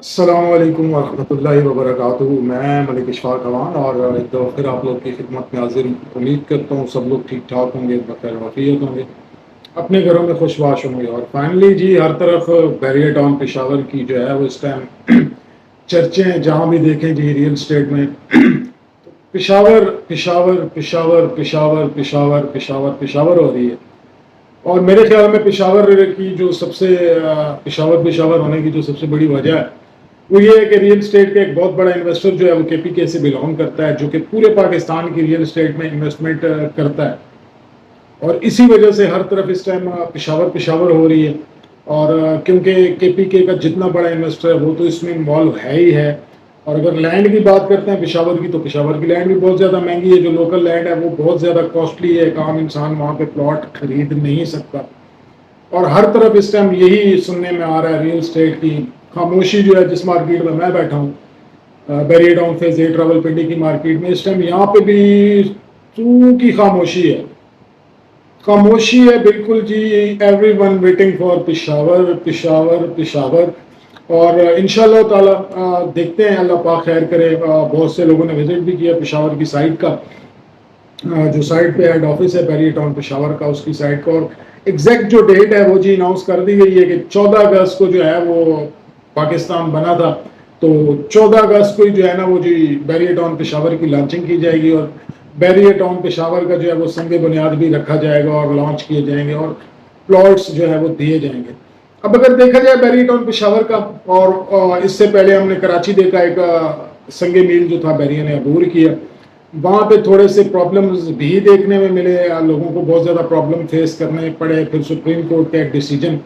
السلام علیکم ورحمۃ اللہ وبرکاتہ۔ میں ملک اشفاق اوان اور ایک دفعہ پھر آپ لوگ کی خدمت میں حاضر ہوں۔ امید کرتا ہوں سب لوگ ٹھیک ٹھاک ہوں گے، بخیر وافیت ہوں گے، اپنے گھروں میں خوش باش ہوں گے۔ اور فائنلی جی ہر طرف بیریئر ٹاؤن پشاور کی جو ہے وہ اس ٹائم چرچے ہیں، جہاں بھی دیکھیں جی ریئل اسٹیٹ میں پشاور پشاور پشاور پشاور پشاور پشاور پشاور ہو رہی ہے۔ اور میرے خیال میں پشاور کی جو سب سے پشاور ہونے کی جو سب سے بڑی وجہ ہے وہ یہ ہے کہ ریئل اسٹیٹ کا ایک بہت بڑا انویسٹر جو ہے وہ کے پی کے سے بلانگ کرتا ہے، جو کہ پورے پاکستان کی ریئل اسٹیٹ میں انویسٹمنٹ کرتا ہے، اور اسی وجہ سے ہر طرف اس ٹائم پشاور پشاور ہو رہی ہے۔ اور کیونکہ کے پی کے کا جتنا بڑا انویسٹر ہے وہ تو اس میں انوالو ہے ہی ہے۔ اور اگر لینڈ کی بات کرتے ہیں پشاور کی، تو پشاور کی لینڈ بھی بہت زیادہ مہنگی ہے، جو لوکل لینڈ ہے وہ بہت زیادہ کاسٹلی ہے، عام انسان وہاں پہ پلاٹ خرید نہیں سکتا۔ اور ہر طرف اس ٹائم یہی سننے میں آ رہا ہے، ریئل اسٹیٹ کی خاموشی جو ہے جس مارکیٹ میں بیٹھا ہوں، barrier town phase 8 Rawal Pindi کی مارکیٹ میں، اس ٹائم یہاں پہ بھی سو کی خاموشی ہے، خاموشی ہے بالکل جی۔ Everyone waiting for Peshawar Peshawar Peshawar. اور انشاءاللہ تعالی دیکھتے ہیں، اللہ پاک خیر کرے۔ بہت سے لوگوں نے وزٹ بھی کیا پشاور کی سائٹ کا، جو سائٹ پہ ہیڈ آفس ہے بیریئر ٹاؤن پشاور کا، اس کی سائٹ کا۔ اور ایگزیکٹ جو ڈیٹ ہے وہ جی اناؤنس کر دی گئی ہے کہ 14 اگست کو جو ہے وہ پاکستان بنا تھا، تو 14 اگست کو جو ہے نا وہ جی بیریئر ٹاؤن پشاور کی لانچنگ کی جائے گی، اور بیریئر ٹاؤن پشاور کا جو ہے وہ سنگ بنیاد بھی رکھا جائے گا اور لانچ کیے جائیں گے، اور پلاٹس جو ہے وہ دیے جائیں گے۔ اب اگر دیکھا جائے بیریئر ٹاؤن پشاور کا، اور اس سے پہلے ہم نے کراچی دیکھا، ایک سنگ میل جو تھا بیریئر نے عبور کیا، وہاں پہ تھوڑے سے پرابلمز بھی دیکھنے میں ملے، لوگوں کو بہت زیادہ پرابلم فیس کرنے پڑے، پھر سپریم کورٹ کا ایک ڈیسیجن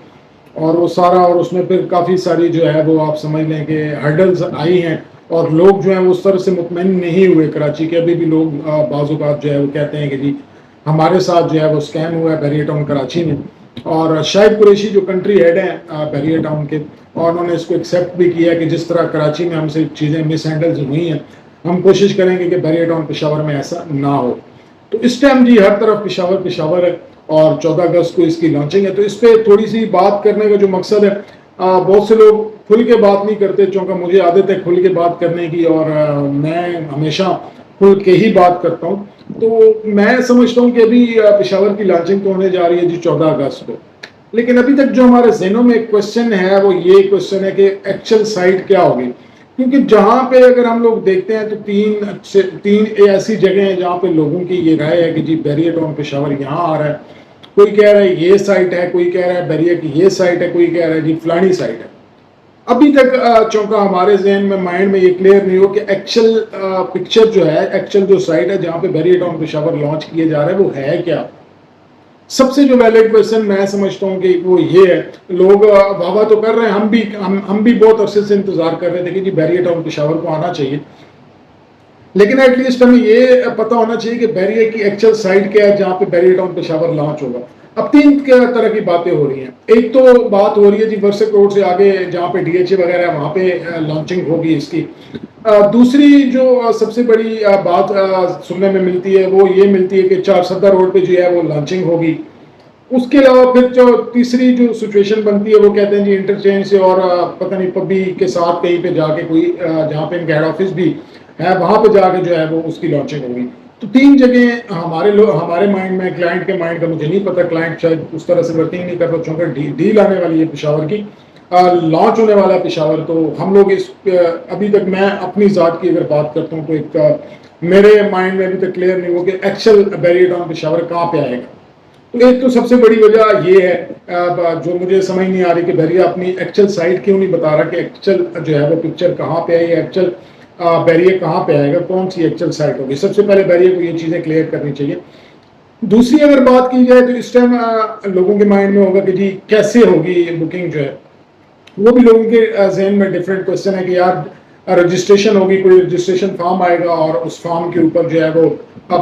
اور وہ سارا، اور اس میں پھر کافی ساری جو ہے وہ آپ سمجھ لیں کہ ہرڈلز آئی ہیں، اور لوگ جو ہیں وہ اس طرح سے مطمئن نہیں ہوئے کراچی کے۔ ابھی بھی لوگ بعض اوقات جو ہے وہ کہتے ہیں کہ جی ہمارے ساتھ جو ہے وہ اسکیم ہوا ہے بیریئر ٹاؤن کراچی میں۔ اور شاہد قریشی جو کنٹری ہیڈ ہیں بیریئر ٹاؤن کے، اور انہوں نے اس کو ایکسیپٹ بھی کیا کہ جس طرح کراچی میں ہم سے چیزیں مس ہینڈلز ہوئی ہیں، ہم کوشش کریں گے کہ بیریئر ٹاؤن پشاور میں ایسا نہ ہو۔ تو اس ٹائم جی ہر طرف پشاور پشاور ہے، اور 14 اگست کو اس کی لانچنگ ہے۔ تو اس پہ تھوڑی سی بات کرنے کا جو مقصد ہے، بہت سے لوگ کھل کے بات نہیں کرتے، چونکہ مجھے عادت ہے کھل کے بات کرنے کی، اور میں ہمیشہ کھل کے ہی بات کرتا ہوں۔ تو میں سمجھتا ہوں کہ ابھی پشاور کی لانچنگ تو ہونے جا رہی ہے جی 14 اگست کو، لیکن ابھی تک جو ہمارے ذہنوں میں ایک کوشچن ہے وہ یہ کوشچن ہے کہ ایکچوئل سائٹ کیا ہوگی۔ کیونکہ جہاں پہ اگر ہم لوگ دیکھتے ہیں تو تین ایسی جگہیں ہیں جہاں پہ لوگوں کی یہ رائے ہے کہ جی بیریئر ٹاؤن پشاور یہاں آ رہا ہے، کوئی کہہ رہا ہے یہ سائٹ ہے، کوئی کہہ رہا ہے بیریئر کی یہ سائٹ ہے، کوئی کہہ رہا ہے جی فلانی سائٹ ہے۔ ابھی تک چونکہ ہمارے ذہن میں مائنڈ میں یہ کلیئر نہیں ہو کہ ایکچوئل پکچر جو ہے، ایکچوئل جو سائٹ ہے جہاں پہ بیریئر ٹاؤن پشاور لانچ کیے جا رہے ہیں وہ ہے کیا۔ سب سے جو ویلڈ کویشچن میں سمجھتا ہوں کہ وہ یہ ہے، لوگ واہ تو کر رہے ہیں، ہم بھی بہت عرصے سے انتظار کر رہے تھے کہ جی بیریئر ٹاؤن پشاور کو آنا چاہیے، لیکن ایٹ لیسٹ ہمیں یہ پتا ہونا چاہیے کہ بیریئر کی ایکچوئل سائٹ کیا ہے جہاں پہ بیریئر ٹاؤن پشاور لانچ ہوگا۔ اب تین طرح کی باتیں ہو رہی ہیں۔ ایک تو بات ہو رہی ہے جی ورثہ روڈ سے آگے جہاں پہ ڈی ایچ اے وغیرہ وہاں پہ لانچنگ ہوگی اس کی۔ دوسری جو سب سے بڑی بات سننے میں ملتی ہے وہ یہ ملتی ہے کہ 4 روڈ پہ جو ہے وہ لانچنگ ہوگی۔ اس کے علاوہ پھر جو تیسری جو سچویشن بنتی ہے وہ کہتے ہیں جی انٹرچینج سے اور پتہ نہیں پبی کے ساتھ کہیں پہ جا کے کوئی جہاں پہ ان کا ہیڈ آفس بھی ہے وہاں پہ جا کے جو ہے وہ اس کی لانچنگ ہوگی۔ تو تین جگہیں ہمارے مائنڈ میں، کلائنٹ کے مائنڈ کا مجھے نہیں پتا، کلائنٹ شاید اس طرح سے ورکنگ نہیں کرتا، چونکہ ڈیل آنے والی ہے پشاور کی، لانچ ہونے والا ہے پشاور۔ تو ہم لوگ اس ابھی تک، میں اپنی ذات کی اگر بات کرتا ہوں تو ایک میرے مائنڈ میں ابھی تک کلیئر نہیں ہو کہ ایکچوئل بیریئر ٹاؤن پشاور کہاں پہ آئے گا۔ تو ایک تو سب سے بڑی وجہ یہ ہے جو مجھے سمجھ نہیں آ رہی کہ بیریئر اپنی ایکچوئل سائٹ کیوں نہیں بتا رہا کہ ایکچوئل جو ہے وہ پکچر کہاں پہ آئی ہے، ایکچوئل بیریئر کہاں پہ آئے گا، کون سی ایکچوئل سائٹ ہوگی۔ سب سے پہلے بیریئر کو یہ چیزیں کلیئر کرنی چاہیے۔ دوسری اگر بات کی جائے تو اس ٹائم لوگوں کے مائنڈ میں ہوگا کہ جی کیسے ہوگی بکنگ جو ہے، وہ بھی لوگوں کے ذہن میں ڈفرینٹ کوشچن ہے کہ یار رجسٹریشن ہوگی، کوئی رجسٹریشن فارم آئے گا اور اس فارم کے اوپر جو ہے وہ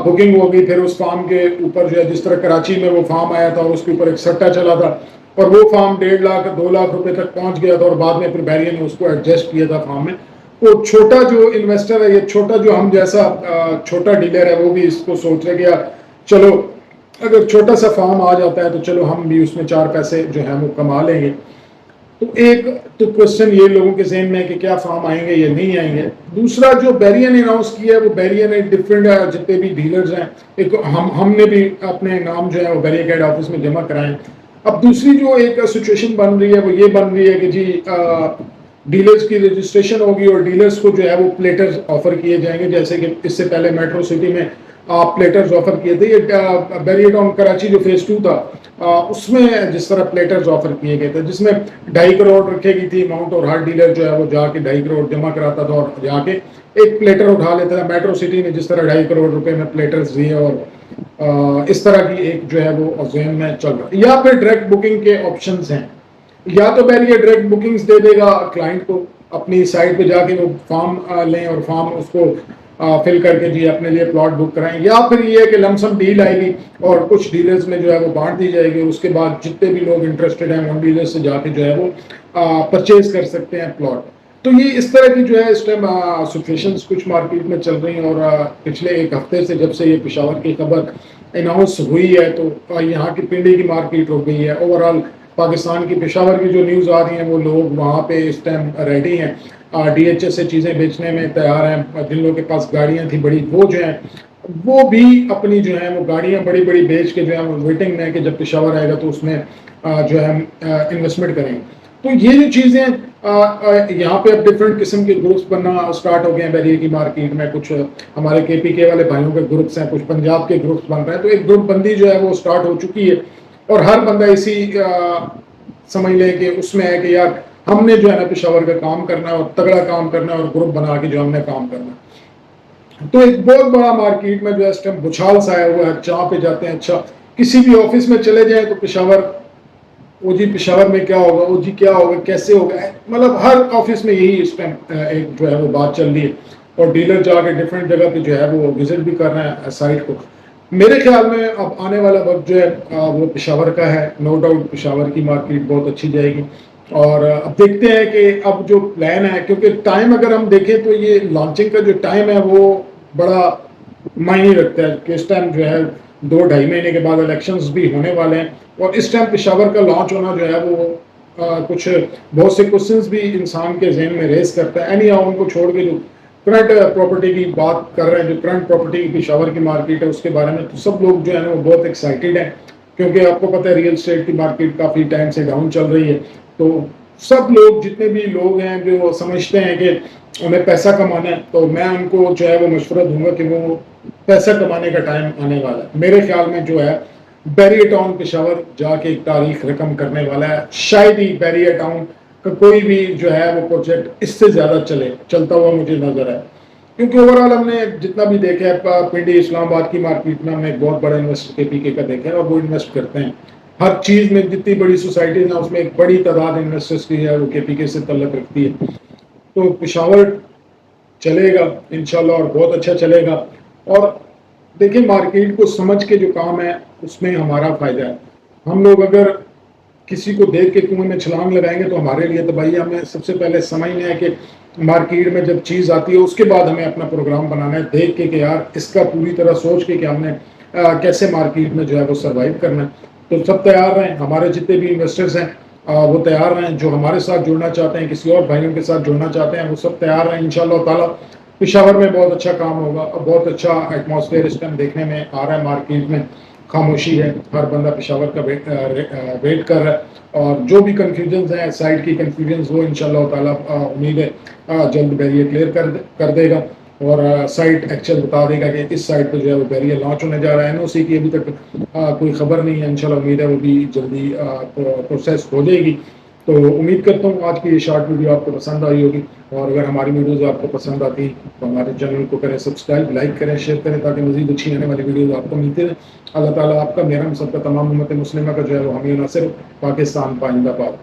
بکنگ ہوگی، پھر اس فارم کے اوپر جو ہے جس طرح کراچی میں وہ فارم آیا تھا اس کے اوپر ایک سٹا چلا تھا اور وہ فارم 1.5 لاکھ 2 لاکھ روپے تک پہنچ گیا تھا، اور بعد میں پھر بیریئر نے اس کو ایڈجسٹ کیا تھا فارم میں۔ وہ چھوٹا جو انویسٹر ہے یا چھوٹا جو ہم جیسا چھوٹا ڈیلر ہے وہ بھی اس کو سوچ رہے کہ یار چلو اگر چھوٹا سا فارم آ جاتا ہے تو چلو ہم بھی اس میں 4 پیسے جو ہے وہ کما لیں گے۔ تو ایک تو کوشچن یہ لوگوں کے ذہن میں ہے کہ کیا فارم آئیں گے یا نہیں آئیں گے. دوسرا جو بیریا نے اناؤنس کیا ہے وہ بیریا نے ڈفرینٹ جتنے بھی ڈیلرز ہیں ایک ہم نے بھی اپنے نام جو ہے وہ بیریا کے ہیڈ آفس میں جمع کرائے ہیں. اب دوسری جو ایک سچویشن بن رہی ہے وہ یہ بن رہی ہے کہ جی ڈیلرز کی رجسٹریشن ہوگی اور ڈیلرز کو جو ہے وہ پلیٹرز آفر کیے جائیں گے, جیسے کہ اس سے پہلے میٹرو سٹی میں پلیٹرز آفر کیے تھے. یہ بیریا ٹاؤن کراچی جو فیز 2 تھا اس میں جس طرح پلیٹرز آفر کیے گئے تھے جس میں 2.5 کروڑ رکھے گئی تھی اماؤنٹ اور ہر ڈیلر جو ہے وہ جا کے 2.5 کروڑ جمع کراتا تھا اور جا کے ایک پلیٹر اٹھا لیتا تھا. میٹرو سٹی نے جس طرح 2.5 کروڑ روپے میں پلیٹرز دیے اور اس طرح کی ایک جو ہے وہ ذہن میں چل رہا ہے. یا پھر ڈائریکٹ بکنگ کے آپشنز ہیں, یا تو بیریا ڈائریکٹ بکنگز دے دے گا کلائنٹ کو اپنی سائٹ پہ جا کے وہ فارم لیں اور فارم اس کو فل کر کے جی اپنے لیے پلاٹ بک کرائیں, یا پھر یہ ہے کہ لمسم ڈیل آئے گی اور کچھ ڈیلرز میں جو ہے وہ بانٹ دی جائے گی اور اس کے بعد جتنے بھی لوگ انٹرسٹڈ ہیں ان ڈیلرز سے جا کے جو ہے وہ پرچیز کر سکتے ہیں پلاٹ. تو یہ اس طرح کی جو ہے اس ٹائم سچویشنز کچھ مارکیٹ میں چل رہی ہیں. اور پچھلے ایک ہفتے سے جب سے یہ پشاور کی خبر اناؤنس ہوئی ہے تو یہاں کی پنڈی کی مارکیٹ ہو گئی ہے. اوور آل پاکستان کی پشاور کی جو نیوز آ رہی ہیں وہ لوگ وہاں پہ اس ٹائم ریڈی ہیں, ڈی ایچ ایس سے چیزیں بیچنے میں تیار ہیں. جن لوگوں کے پاس گاڑیاں تھیں بڑی وہ جو ہیں وہ بھی اپنی جو ہیں وہ گاڑیاں بڑی بڑی بیچ کے جو ہے وہ ویٹنگ میں کہ جب پشاور آئے گا تو اس میں جو ہے انویسٹمنٹ کریں گے. تو یہ جو چیزیں یہاں پہ اب ڈفرینٹ قسم کے گروپس بننا اسٹارٹ ہو گئے ہیں بیریا کی مارکیٹ میں. کچھ ہمارے کے پی کے والے بھائیوں کے گروپس ہیں, کچھ پنجاب کے گروپس بن رہے ہیں. تو ایک گروپ بندی جو ہے وہ اسٹارٹ ہو چکی ہے اور ہر بندہ اسی سمجھ لے کہ اس میں ہے کہ یار ہم نے جو ہے نا پشاور کا کام کرنا ہے اور تگڑا کام کرنا ہے اور گروپ بنا کے جو ہم نے کام کرنا ہے. تو ایک بہت بڑا مارکیٹ میں جو ہے اس ٹائم بچھال سا آیا ہوا ہے. جہاں پہ جاتے ہیں اچھا کسی بھی آفس میں چلے جائیں تو پشاور او جی پشاور میں کیا ہوگا, او جی کیا ہوگا, کیسے ہوگا, مطلب ہر آفس میں یہی اس ٹائم ایک جو ہے وہ بات چل رہی ہے. اور ڈیلر جا کے ڈفرینٹ جگہ پہ جو ہے وہ وزٹ بھی کر رہے ہیں سائٹ کو. میرے خیال میں اب آنے والا وقت جو ہے وہ پشاور کا ہے. نو ڈاؤٹ پشاور کی مارکیٹ بہت اچھی جائے گی. اور اب دیکھتے ہیں کہ اب جو پلان ہے, کیونکہ ٹائم اگر ہم دیکھیں تو یہ لانچنگ کا جو ٹائم ہے وہ بڑا معنی رکھتا ہے کہ اس ٹائم جو ہے 2-2.5 مہینے کے بعد الیکشنز بھی ہونے والے ہیں. اور اس ٹائم پشاور کا لانچ ہونا جو ہے وہ کچھ بہت سے کوشچنز بھی انسان کے ذہن میں ریز کرتا ہے. اینی ان کو چھوڑ کے جو کرنٹ پراپرٹی کی بات کر رہے ہیں, جو کرنٹ پراپرٹی کی پشاور کی مارکیٹ ہے اس کے بارے میں, تو سب لوگ جو ہے نا وہ بہت ایکسائٹیڈ ہیں. کیونکہ آپ کو پتہ ہے ریئل اسٹیٹ کی مارکیٹ کافی ٹائم سے ڈاؤن چل رہی ہے. تو سب لوگ جتنے بھی لوگ ہیں جو سمجھتے ہیں کہ انہیں پیسہ کمانا ہے, تو میں ان کو جو ہے وہ مشورہ دوں گا کہ وہ پیسہ کمانے کا ٹائم آنے والا ہے. میرے خیال میں جو ہے بیریا ٹاؤن پشاور جا کے ایک تاریخ رقم کرنے والا ہے. شاید ہی بیریا ٹاؤن کا کوئی بھی جو ہے وہ پروجیکٹ اس سے زیادہ چلتا ہوا مجھے نظر ہے. کیونکہ اوور آل ہم نے جتنا بھی دیکھا ہے پنڈی اسلام آباد کی مارکیٹ میں ہم نے ایک بہت بڑا انویسٹر کے پی کے کا دیکھا ہے اور وہ انویسٹ کرتے ہیں ہر چیز میں. جتنی بڑی سوسائٹیز ہیں اس میں ایک بڑی تعداد انویسٹرز کی ہے وہ کے پی کے سے تعلق رکھتی ہے. تو پشاور چلے گا انشاءاللہ اور بہت اچھا چلے گا. اور دیکھیں مارکیٹ کو سمجھ کے جو کام ہے اس میں ہمارا فائدہ ہے. ہم لوگ اگر کسی کو دیکھ کے کنویں میں چھلانگ لگائیں گے تو ہمارے لیے تباہی. ہمیں سب سے پہلے سمجھنا ہے کہ مارکیٹ میں جب چیز آتی ہے اس کے بعد ہمیں اپنا پروگرام بنانا ہے دیکھ کے کہ یار اس کا پوری طرح سوچ کے کہ ہم نے کیسے مارکیٹ میں جو ہے وہ سروائیو کرنا ہے. تو سب تیار رہیں, ہمارے جتنے بھی انویسٹرز ہیں وہ تیار رہیں, جو ہمارے ساتھ جڑنا چاہتے ہیں کسی اور بھائیوں کے ساتھ جڑنا چاہتے ہیں وہ سب تیار رہیں. انشاءاللہ تعالیٰ پشاور میں بہت اچھا کام ہوگا. بہت اچھا ایٹماسفیئر اس ٹائم دیکھنے میں آ رہا ہے. مارکیٹ میں خاموشی ہے, ہر بندہ پشاور کا ویٹ کر رہا ہے. اور جو بھی کنفیوژنز ہیں سائٹ کی کنفیوژنز وہ انشاءاللہ تعالیٰ امید ہے جلد بیریا کلیئر کر دے گا اور سائٹ ایکچوئل بتا دے گا کہ اس سائٹ پہ جو ہے وہ بیریا لانچ ہونے جا رہا ہے. این او سی کی ابھی تک کوئی خبر نہیں ہے. انشاءاللہ امید ہے وہ بھی جلدی پروسیس ہو جائے گی. تو امید کرتا ہوں آج کی یہ شارٹ ویڈیو آپ کو پسند آئی ہوگی. اور اگر ہماری ویڈیوز آپ کو پسند آتی تو ہمارے چینل کو کریں سبسکرائب, لائک کریں, شیئر کریں تاکہ مزید اچھی آنے والی ویڈیوز آپ کو ملتے رہیں. اللہ تعالیٰ آپ کا میرا ہم سب کا تمام امت مسلمہ کا جو ہے وہ حامی و ناصر. پاکستان پائندہ باد.